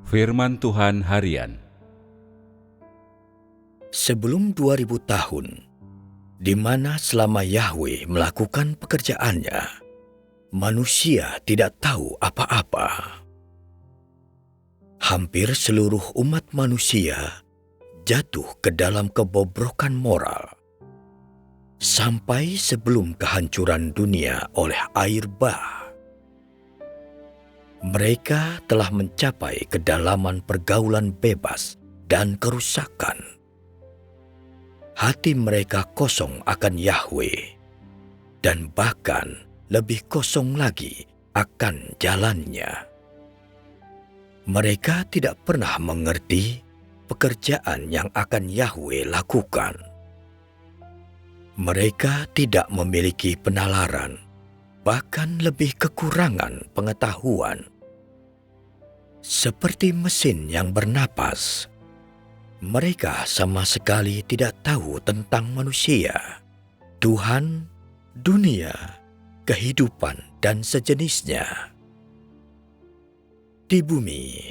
Firman Tuhan Harian. Sebelum 2000 tahun, di mana selama Yahweh melakukan pekerjaannya, manusia tidak tahu apa-apa. Hampir seluruh umat manusia jatuh ke dalam kebobrokan moral. Sampai sebelum kehancuran dunia oleh air bah. Mereka telah mencapai kedalaman pergaulan bebas dan kerusakan. Hati mereka kosong akan Yahweh, dan bahkan lebih kosong lagi akan jalannya. Mereka tidak pernah mengerti pekerjaan yang akan Yahweh lakukan. Mereka tidak memiliki penalaran, bahkan lebih kekurangan pengetahuan. Seperti mesin yang bernapas, mereka sama sekali tidak tahu tentang manusia, Tuhan, dunia, kehidupan, dan sejenisnya. Di bumi,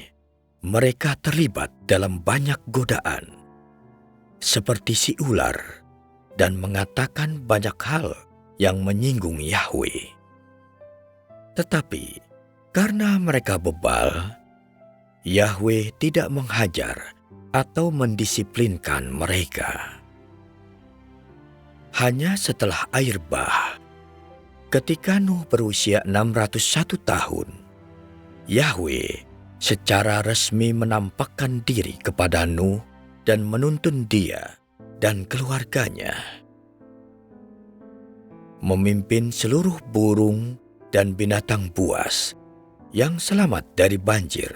mereka terlibat dalam banyak godaan, seperti si ular, dan mengatakan banyak hal yang menyinggung Yahweh. Tetapi karena mereka bebal, Yahweh tidak menghajar atau mendisiplinkan mereka. Hanya setelah air bah, ketika Nuh berusia 601 tahun, Yahweh secara resmi menampakkan diri kepada Nuh dan menuntun dia dan keluarganya. Memimpin seluruh burung dan binatang buas yang selamat dari banjir,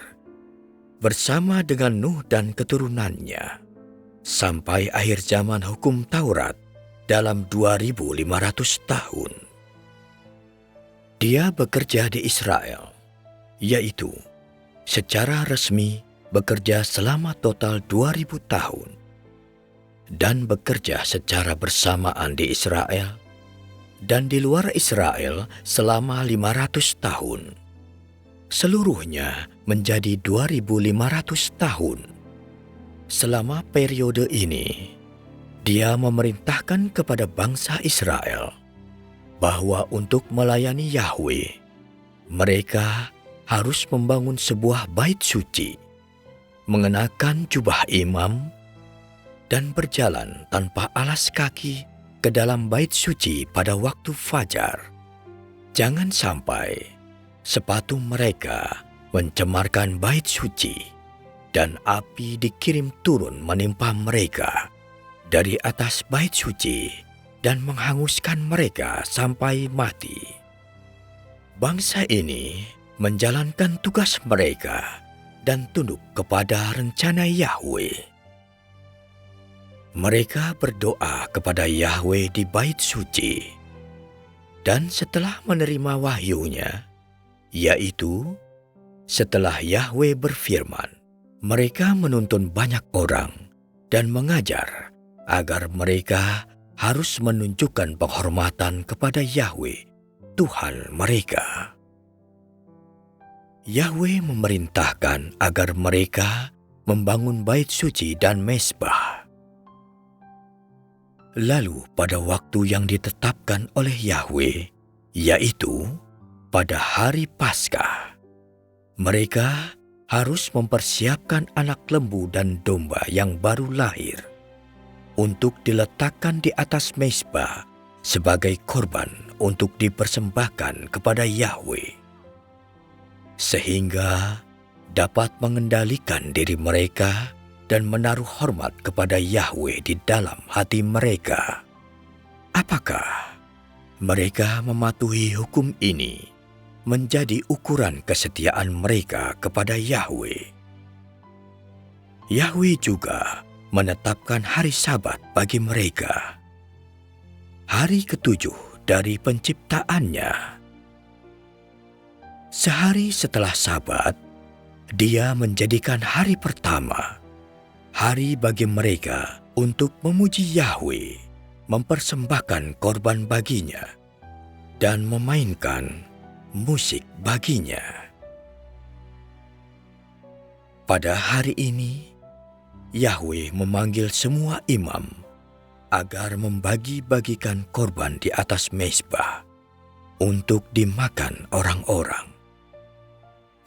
bersama dengan Nuh dan keturunannya, sampai akhir zaman hukum Taurat dalam 2500 tahun. Dia bekerja di Israel, yaitu secara resmi bekerja selama total 2000 tahun, dan bekerja secara bersamaan di Israel dan di luar Israel selama 500 tahun. Seluruhnya menjadi 2500 tahun. Selama periode ini, dia memerintahkan kepada bangsa Israel bahwa untuk melayani Yahweh, mereka harus membangun sebuah bait suci, mengenakan jubah imam, dan berjalan tanpa alas kaki ke dalam bait suci pada waktu fajar. Jangan sampai sepatu mereka mencemarkan bait suci, dan api dikirim turun menimpa mereka dari atas bait suci dan menghanguskan mereka sampai mati. Bangsa ini menjalankan tugas mereka dan tunduk kepada rencana Yahweh. Mereka berdoa kepada Yahweh di bait suci, dan setelah menerima wahyunya, yaitu setelah Yahweh berfirman, mereka menuntun banyak orang dan mengajar agar mereka harus menunjukkan penghormatan kepada Yahweh, Tuhan mereka. Yahweh memerintahkan agar mereka membangun bait suci dan mezbah. Lalu pada waktu yang ditetapkan oleh Yahweh, yaitu pada hari Paskah, mereka harus mempersiapkan anak lembu dan domba yang baru lahir untuk diletakkan di atas mezbah sebagai korban untuk dipersembahkan kepada Yahweh, sehingga dapat mengendalikan diri mereka dan menaruh hormat kepada Yahweh di dalam hati mereka. Apakah mereka mematuhi hukum ini menjadi ukuran kesetiaan mereka kepada Yahweh? Yahweh juga menetapkan hari Sabat bagi mereka, hari ketujuh dari penciptaannya. Sehari setelah Sabat, Dia menjadikan hari pertama, hari bagi mereka untuk memuji Yahweh, mempersembahkan korban baginya, dan memainkan musik baginya. Pada hari ini, Yahwe memanggil semua imam agar membagi-bagikan korban di atas mezbah untuk dimakan orang-orang,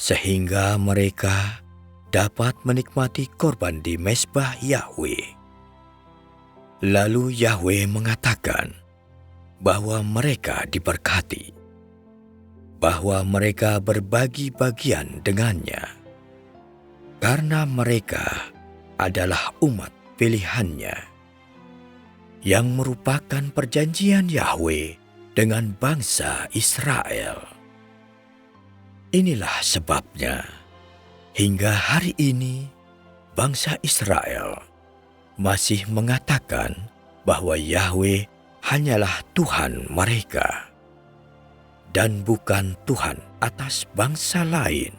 sehingga mereka dapat menikmati korban di mezbah Yahwe. Lalu Yahwe mengatakan bahwa mereka diberkati, bahwa mereka berbagi bagian dengannya, karena mereka adalah umat pilihannya, yang merupakan perjanjian Yahwe dengan bangsa Israel. Inilah sebabnya, hingga hari ini bangsa Israel masih mengatakan bahwa Yahwe hanyalah Tuhan mereka, dan bukan Tuhan atas bangsa lain.